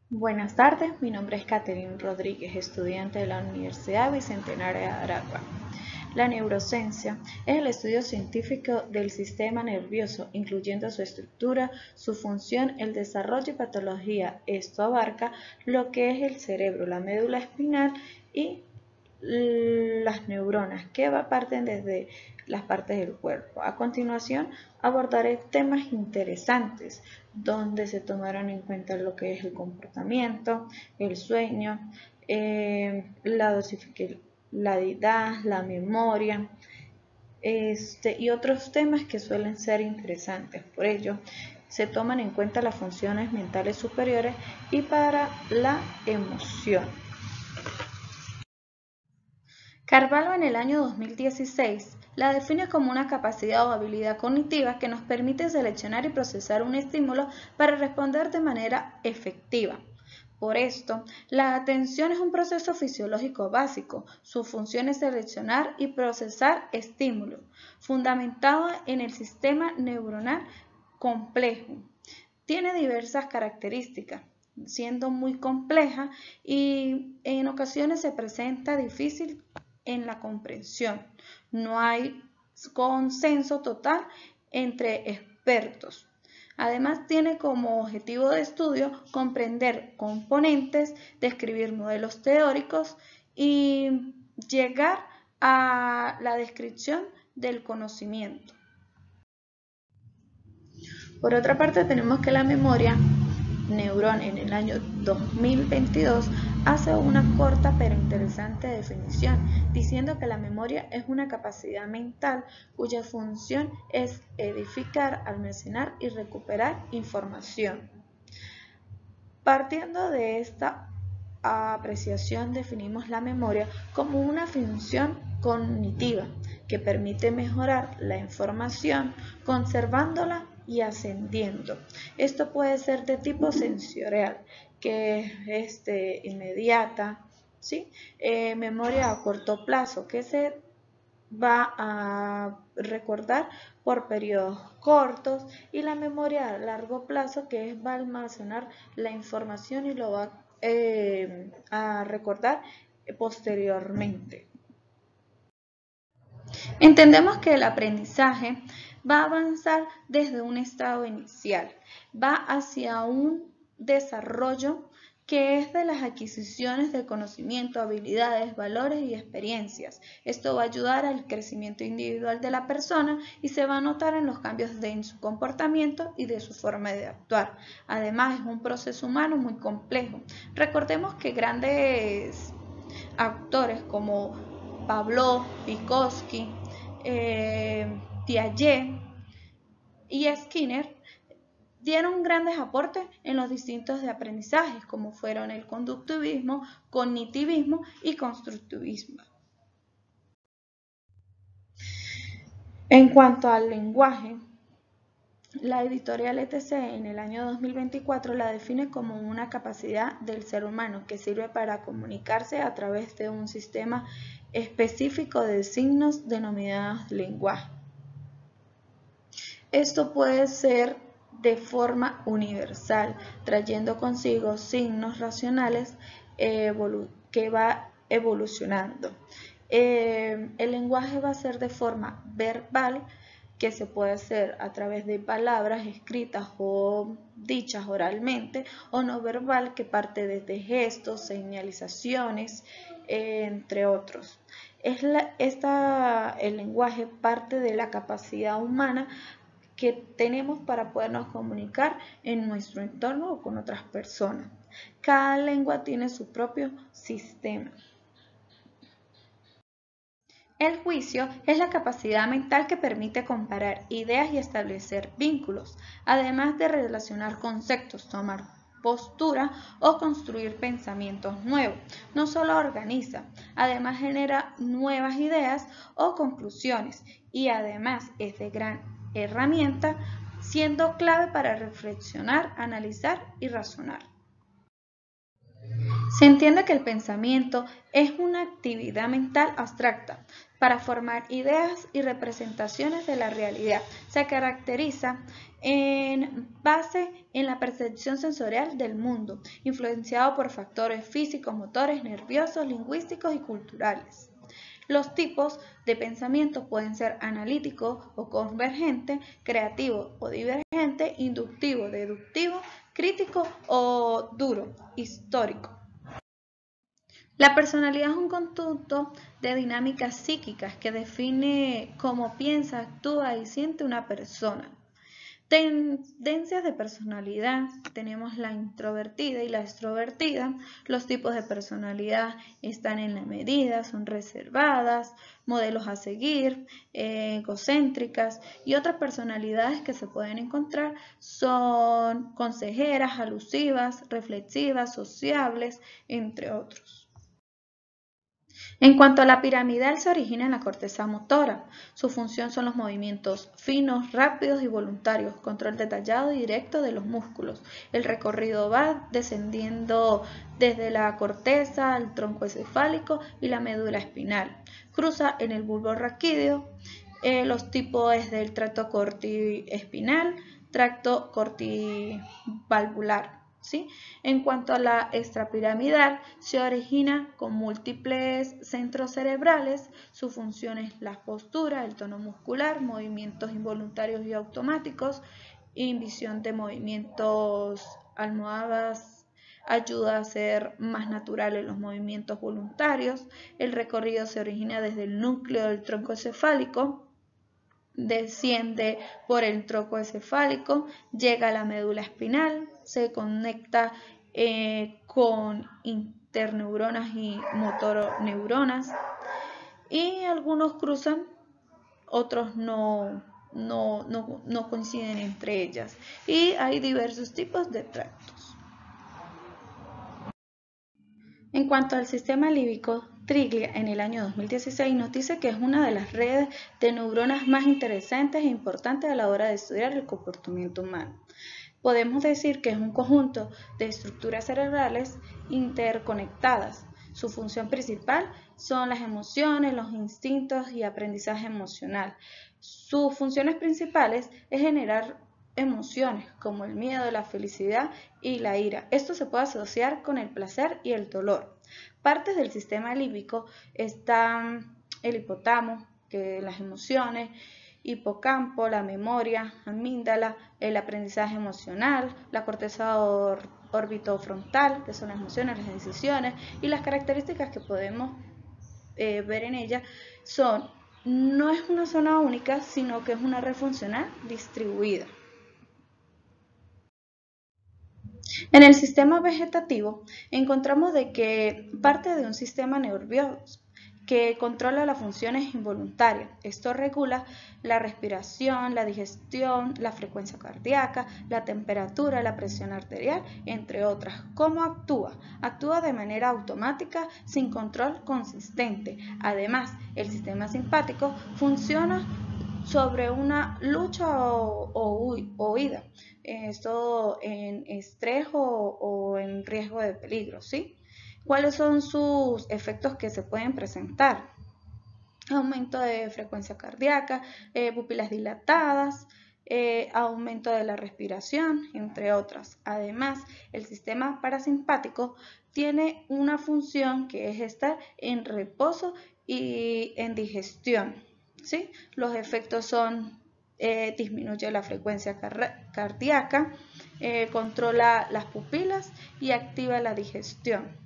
Buenas tardes, mi nombre es Catherine Rodríguez, estudiante de la Universidad Bicentenaria de Aragua. La neurociencia es el estudio científico del sistema nervioso, incluyendo su estructura, su función, el desarrollo y patología. Esto abarca lo que es el cerebro, la médula espinal y las neuronas que parten desde las partes del cuerpo. A continuación abordaré temas interesantes donde se tomarán en cuenta lo que es el comportamiento, el sueño, la dosificabilidad, la memoria, y otros temas que suelen ser interesantes. Por ello, se toman en cuenta las funciones mentales superiores y para la emoción. Carvalho en el año 2016 la define como una capacidad o habilidad cognitiva que nos permite seleccionar y procesar un estímulo para responder de manera efectiva. Por esto, la atención es un proceso fisiológico básico. Su función es seleccionar y procesar estímulos, fundamentado en el sistema neuronal complejo. Tiene diversas características, siendo muy compleja y en ocasiones se presenta difícil en la comprensión. No hay consenso total entre expertos. Además, tiene como objetivo de estudio comprender componentes, describir modelos teóricos y llegar a la descripción del conocimiento. Por otra parte, tenemos que la memoria Neuron en el año 2022 hace una corta pero interesante definición, diciendo que la memoria es una capacidad mental cuya función es edificar, almacenar y recuperar información. Partiendo de esta apreciación, definimos la memoria como una función cognitiva que permite mejorar la información conservándola y ascendiendo. Esto puede ser de tipo sensorial, que es inmediata, ¿sí? Memoria a corto plazo, que se va a recordar por periodos cortos, y la memoria a largo plazo, que va a almacenar la información y lo va a recordar posteriormente. Entendemos que el aprendizaje va a avanzar desde un estado inicial, va hacia un desarrollo que es de las adquisiciones de conocimiento, habilidades, valores y experiencias. Esto va a ayudar al crecimiento individual de la persona y se va a notar en los cambios en su comportamiento y de su forma de actuar. Además, es un proceso humano muy complejo. Recordemos que grandes autores como Pavlov, Vygotsky, Piaget y Skinner dieron grandes aportes en los distintos de aprendizajes, como fueron el conductivismo, cognitivismo y constructivismo. En cuanto al lenguaje, la editorial ETC en el año 2024 la define como una capacidad del ser humano que sirve para comunicarse a través de un sistema específico de signos denominados lenguaje. Esto puede ser de forma universal, trayendo consigo signos racionales que va evolucionando. El lenguaje va a ser de forma verbal, que se puede hacer a través de palabras escritas o dichas oralmente, o no verbal, que parte desde gestos, señalizaciones, entre otros. El lenguaje parte de la capacidad humana que tenemos para podernos comunicar en nuestro entorno o con otras personas. Cada lengua tiene su propio sistema. El juicio es la capacidad mental que permite comparar ideas y establecer vínculos, además de relacionar conceptos, tomar postura o construir pensamientos nuevos. No solo organiza, además genera nuevas ideas o conclusiones, y además es de gran herramienta, siendo clave para reflexionar, analizar y razonar. Se entiende que el pensamiento es una actividad mental abstracta, para formar ideas y representaciones de la realidad. Se caracteriza en base en la percepción sensorial del mundo, influenciado por factores físicos, motores, nerviosos, lingüísticos y culturales. Los tipos de pensamiento pueden ser analítico o convergente, creativo o divergente, inductivo, deductivo, crítico o duro, histórico. La personalidad es un conjunto de dinámicas psíquicas que define cómo piensa, actúa y siente una persona. Tendencias de personalidad, tenemos la introvertida y la extrovertida. Los tipos de personalidad están en la medida, son reservadas, modelos a seguir, egocéntricas, y otras personalidades que se pueden encontrar son consejeras, alusivas, reflexivas, sociables, entre otros. En cuanto a la piramidal, se origina en la corteza motora. Su función son los movimientos finos, rápidos y voluntarios, control detallado y directo de los músculos. El recorrido va descendiendo desde la corteza al tronco encefálico y la médula espinal. Cruza en el bulbo raquídeo. Los tipos es del tracto cortiespinal, tracto cortivalvular. ¿Sí? En cuanto a la extrapiramidal, se origina con múltiples centros cerebrales. Su función es la postura, el tono muscular, movimientos involuntarios y automáticos, inhibición de movimientos almohadas, ayuda a ser más naturales los movimientos voluntarios. El recorrido se origina desde el núcleo del tronco encefálico, desciende por el tronco encefálico, llega a la médula espinal, se conecta con interneuronas y motoneuronas, y algunos cruzan, otros no coinciden entre ellas, y hay diversos tipos de tractos. En cuanto al sistema límbico, Triglia en el año 2016 nos dice que es una de las redes de neuronas más interesantes e importantes a la hora de estudiar el comportamiento humano. Podemos decir que es un conjunto de estructuras cerebrales interconectadas. Su función principal son las emociones, los instintos y aprendizaje emocional. Sus funciones principales es generar emociones como el miedo, la felicidad y la ira. Esto se puede asociar con el placer y el dolor. Partes del sistema límbico están el hipotálamo, que las emociones, hipocampo, la memoria, amígdala, el aprendizaje emocional, la corteza orbitofrontal, que son las emociones, las decisiones, y las características que podemos ver en ella son, no es una zona única, sino que es una red funcional distribuida. En el sistema vegetativo encontramos de que parte de un sistema nervioso que controla las funciones involuntarias. Esto regula la respiración, la digestión, la frecuencia cardíaca, la temperatura, la presión arterial, entre otras. ¿Cómo actúa? Actúa de manera automática sin control consistente. Además, el sistema simpático funciona sobre una lucha o huida, esto en estrés o en riesgo de peligro, ¿sí? ¿Cuáles son sus efectos que se pueden presentar? Aumento de frecuencia cardíaca, pupilas dilatadas, aumento de la respiración, entre otras. Además, el sistema parasimpático tiene una función que es estar en reposo y en digestión, ¿sí? Los efectos son disminuye la frecuencia cardíaca, controla las pupilas y activa la digestión.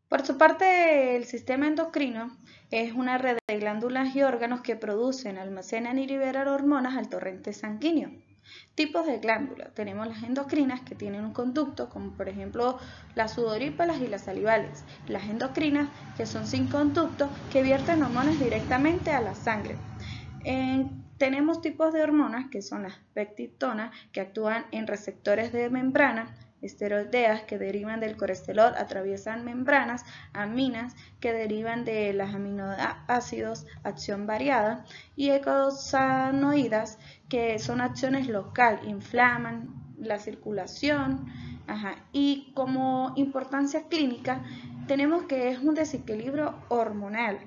Por su parte, el sistema endocrino es una red de glándulas y órganos que producen, almacenan y liberan hormonas al torrente sanguíneo. Tipos de glándulas. Tenemos las endocrinas, que tienen un conducto, como por ejemplo las sudoríparas y las salivales. Las endocrinas, que son sin conducto, que vierten hormonas directamente a la sangre. Tenemos tipos de hormonas, que son las peptitonas, que actúan en receptores de membrana, esteroideas, que derivan del colesterol, atraviesan membranas, aminas, que derivan de los aminoácidos, acción variada, y eicosanoidas, que son acciones local, inflaman la circulación. Y como importancia clínica tenemos que es un desequilibrio hormonal,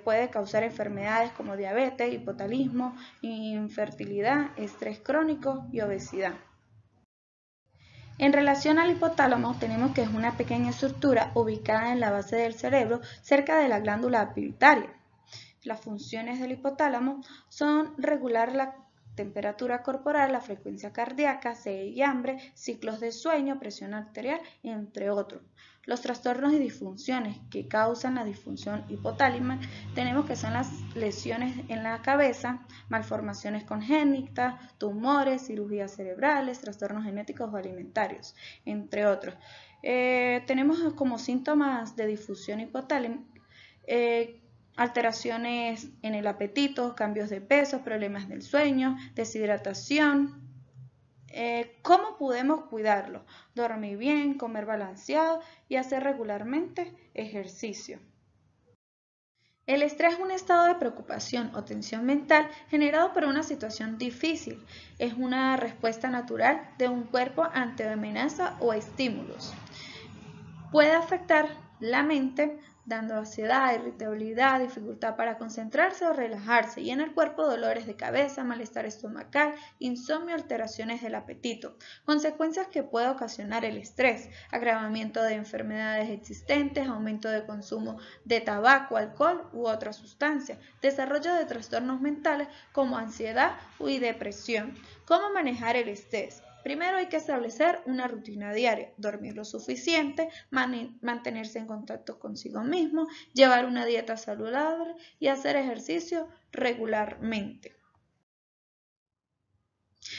puede causar enfermedades como diabetes, hipotalismo, infertilidad, estrés crónico y obesidad. En relación al hipotálamo, tenemos que es una pequeña estructura ubicada en la base del cerebro, cerca de la glándula pituitaria. Las funciones del hipotálamo son regular la temperatura corporal, la frecuencia cardíaca, sed y hambre, ciclos de sueño, presión arterial, entre otros. Los trastornos y disfunciones que causan la disfunción hipotálica tenemos que son las lesiones en la cabeza, malformaciones congénitas, tumores, cirugías cerebrales, trastornos genéticos o alimentarios, entre otros. Tenemos como síntomas de disfunción hipotálica alteraciones en el apetito, cambios de peso, problemas del sueño, deshidratación. ¿Cómo podemos cuidarlo? Dormir bien, comer balanceado y hacer regularmente ejercicio. El estrés es un estado de preocupación o tensión mental generado por una situación difícil. Es una respuesta natural de un cuerpo ante amenaza o estímulos. Puede afectar la mente, dando ansiedad, irritabilidad, dificultad para concentrarse o relajarse, y en el cuerpo dolores de cabeza, malestar estomacal, insomnio, alteraciones del apetito. Consecuencias que puede ocasionar el estrés: agravamiento de enfermedades existentes, aumento de consumo de tabaco, alcohol u otras sustancias, desarrollo de trastornos mentales como ansiedad y depresión. ¿Cómo manejar el estrés? Primero hay que establecer una rutina diaria, dormir lo suficiente, mantenerse en contacto consigo mismo, llevar una dieta saludable y hacer ejercicio regularmente.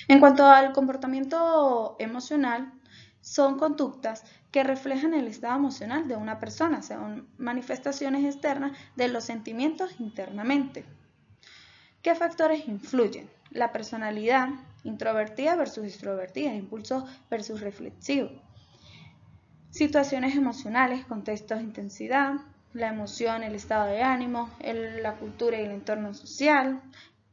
En cuanto al comportamiento emocional, son conductas que reflejan el estado emocional de una persona, son manifestaciones externas de los sentimientos internamente. ¿Qué factores influyen? La personalidad, introvertida versus extrovertida, impulso versus reflexivo. Situaciones emocionales, contextos de intensidad, la emoción, el estado de ánimo, la cultura y el entorno social.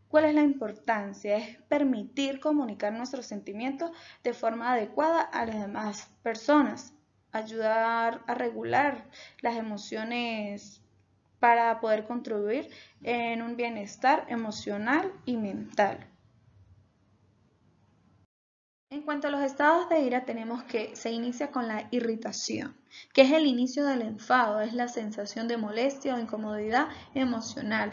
¿Cuál es la importancia? Es permitir comunicar nuestros sentimientos de forma adecuada a las demás personas, ayudar a regular las emociones para poder contribuir en un bienestar emocional y mental. En cuanto a los estados de ira, tenemos que se inicia con la irritación, que es el inicio del enfado, es la sensación de molestia o incomodidad emocional.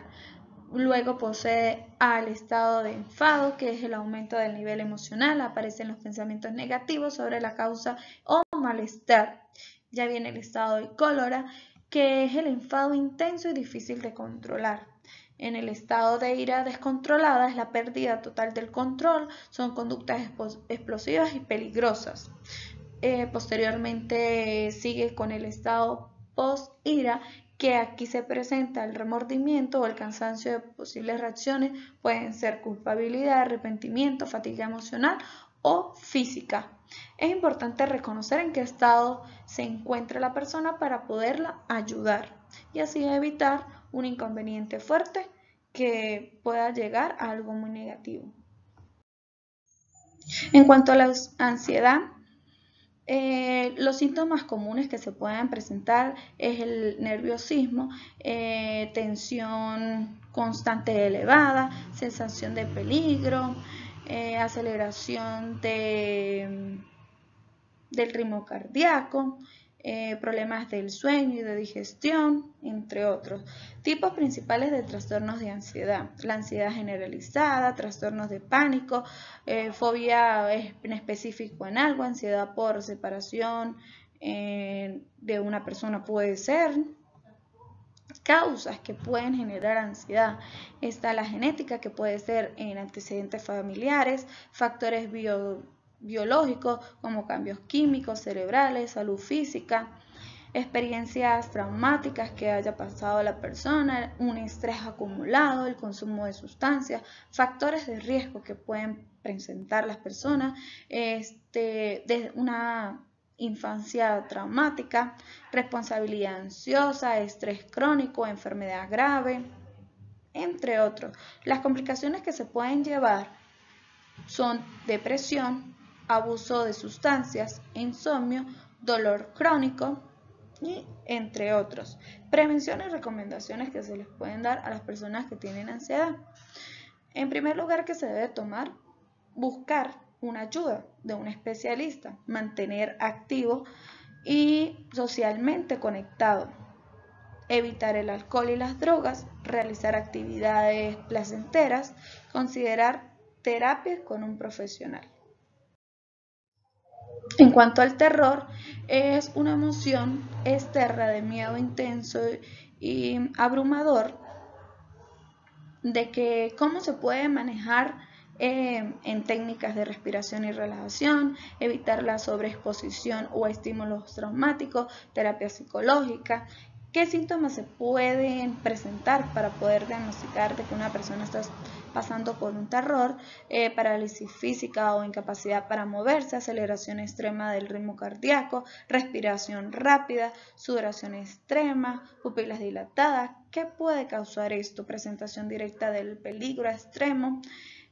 Luego procede al estado de enfado, que es el aumento del nivel emocional, aparecen los pensamientos negativos sobre la causa o malestar. Ya viene el estado de cólera, que es el enfado intenso y difícil de controlar. En el estado de ira descontrolada es la pérdida total del control, son conductas explosivas y peligrosas. Posteriormente sigue con el estado post-ira, que aquí se presenta el remordimiento o el cansancio de posibles reacciones, pueden ser culpabilidad, arrepentimiento, fatiga emocional o física. Es importante reconocer en qué estado se encuentra la persona para poderla ayudar y así evitar un inconveniente fuerte que pueda llegar a algo muy negativo. En cuanto a la ansiedad, los síntomas comunes que se pueden presentar es el nerviosismo, tensión constante elevada, sensación de peligro, aceleración del ritmo cardíaco, problemas del sueño y de digestión, entre otros. Tipos principales de trastornos de ansiedad: la ansiedad generalizada, trastornos de pánico, fobia en específico en algo, ansiedad por separación de una persona puede ser. Causas que pueden generar ansiedad: está la genética, que puede ser en antecedentes familiares, factores biológicos como cambios químicos cerebrales, salud física, experiencias traumáticas que haya pasado la persona, un estrés acumulado, el consumo de sustancias, factores de riesgo que pueden presentar las personas, desde una infancia traumática, responsabilidad ansiosa, estrés crónico, enfermedad grave, entre otros. Las complicaciones que se pueden llevar son depresión, abuso de sustancias, insomnio, dolor crónico, y entre otros. Prevención y recomendaciones que se les pueden dar a las personas que tienen ansiedad. En primer lugar, que se debe tomar, buscar una ayuda de un especialista, mantener activo y socialmente conectado, evitar el alcohol y las drogas, realizar actividades placenteras, considerar terapias con un profesional. En cuanto al terror, es una emoción externa de miedo intenso y abrumador, de que cómo se puede manejar en técnicas de respiración y relajación, evitar la sobreexposición o estímulos traumáticos, terapia psicológica. ¿Qué síntomas se pueden presentar para poder diagnosticar de que una persona está pasando por un terror? Parálisis física o incapacidad para moverse, aceleración extrema del ritmo cardíaco, respiración rápida, sudoración extrema, pupilas dilatadas. ¿Qué puede causar esto? Presentación directa del peligro extremo,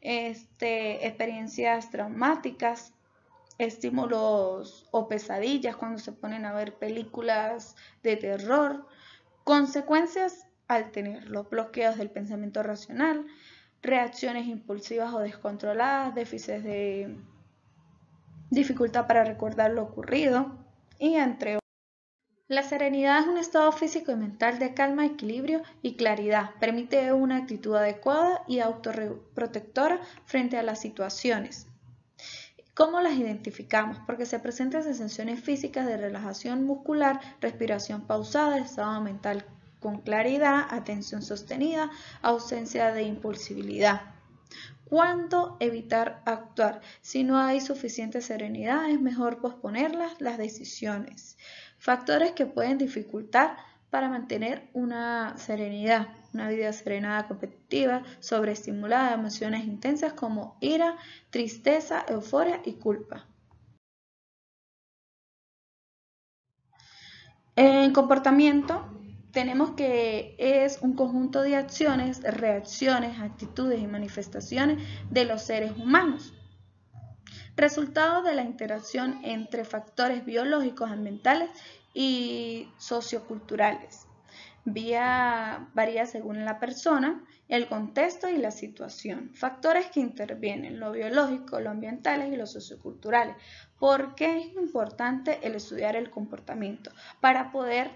experiencias traumáticas, estímulos o pesadillas cuando se ponen a ver películas de terror, consecuencias al tener los bloqueos del pensamiento racional, reacciones impulsivas o descontroladas, déficits de dificultad para recordar lo ocurrido y entre otros. La serenidad es un estado físico y mental de calma, equilibrio y claridad. Permite una actitud adecuada y autoprotectora frente a las situaciones. ¿Cómo las identificamos? Porque se presentan sensaciones físicas de relajación muscular, respiración pausada, estado mental con claridad, atención sostenida, ausencia de impulsividad. ¿Cuándo evitar actuar? Si no hay suficiente serenidad, es mejor posponer las decisiones. Factores que pueden dificultar para mantener una serenidad, una vida serenada competitiva, sobreestimulada de emociones intensas como ira, tristeza, euforia y culpa. En comportamiento tenemos que es un conjunto de acciones, reacciones, actitudes y manifestaciones de los seres humanos, resultado de la interacción entre factores biológicos, ambientales y socioculturales. Varía según la persona, el contexto y la situación. Factores que intervienen, lo biológico, lo ambientales y lo socioculturales. ¿Por qué es importante el estudiar el comportamiento? Para poder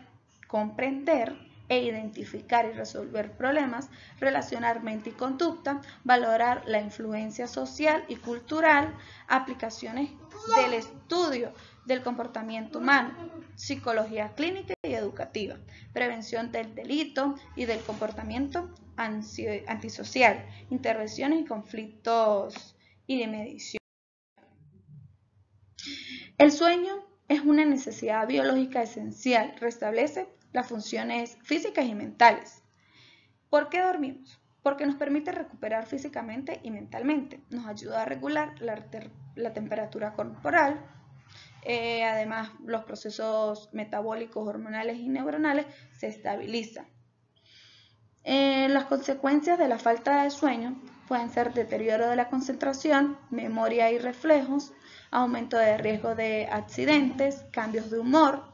comprender e identificar y resolver problemas, relacionar mente y conducta, valorar la influencia social y cultural, aplicaciones del estudio del comportamiento humano, psicología clínica y educativa, prevención del delito y del comportamiento antisocial, intervenciones y conflictos y de medición. El sueño es una necesidad biológica esencial, restablece las funciones físicas y mentales. ¿Por qué dormimos? Porque nos permite recuperar físicamente y mentalmente, nos ayuda a regular la temperatura corporal, además los procesos metabólicos, hormonales y neuronales se estabilizan. Las consecuencias de la falta de sueño pueden ser deterioro de la concentración, memoria y reflejos, aumento de riesgo de accidentes, cambios de humor.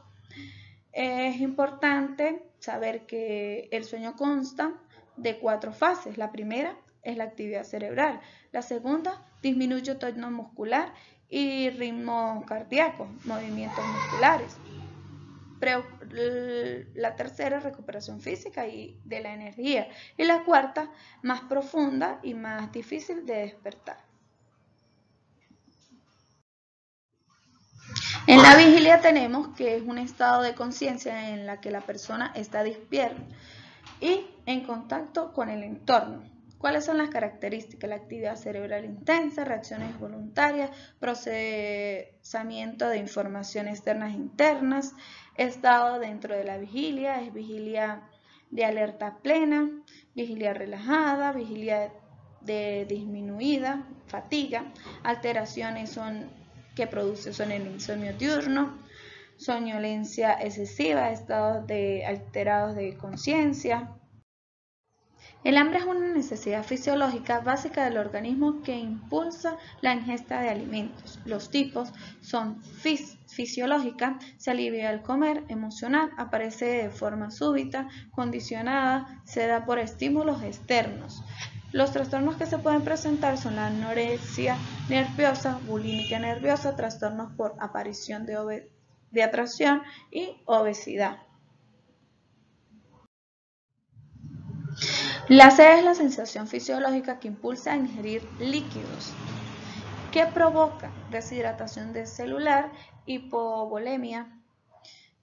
Es importante saber que el sueño consta de 4 fases. La primera es la actividad cerebral. La segunda, disminuye tono muscular y ritmo cardíaco, movimientos musculares. La tercera, recuperación física y de la energía. Y la cuarta, más profunda y más difícil de despertar. En la vigilia tenemos que es un estado de conciencia en la que la persona está despierta y en contacto con el entorno. ¿Cuáles son las características? La actividad cerebral intensa, reacciones voluntarias, procesamiento de información externas e internas, estado dentro de la vigilia, es vigilia de alerta plena, vigilia relajada, vigilia de disminuida, fatiga, alteraciones que produce son el insomnio diurno, somnolencia excesiva, estados alterados de conciencia, El hambre es una necesidad fisiológica básica del organismo que impulsa la ingesta de alimentos. Los tipos son fisiológica, se alivia al comer; emocional, aparece de forma súbita, condicionada, se da por estímulos externos. Los trastornos que se pueden presentar son la anorexia nerviosa, bulímica nerviosa, trastornos por aparición de atracción y obesidad. La sed es la sensación fisiológica que impulsa a ingerir líquidos, que provoca deshidratación celular, hipovolemia.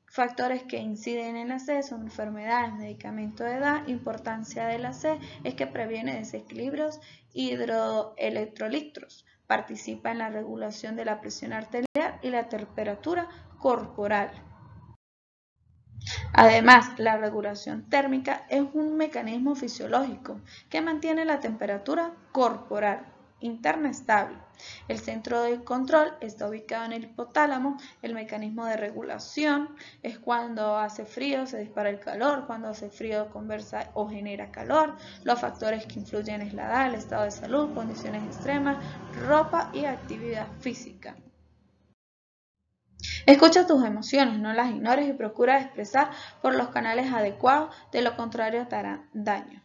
Factores que inciden en la sed son enfermedades, medicamentos de edad. Importancia de la sed es que previene desequilibrios hidroelectrolitos, participa en la regulación de la presión arterial y la temperatura corporal. Además, la regulación térmica es un mecanismo fisiológico que mantiene la temperatura corporal interna estable. El centro de control está ubicado en el hipotálamo. El mecanismo de regulación es cuando hace frío se dispara el calor, cuando hace frío conversa o genera calor. Los factores que influyen es la edad, el estado de salud, condiciones extremas, ropa y actividad física. Escucha tus emociones, no las ignores y procura expresar por los canales adecuados, de lo contrario te harán daño.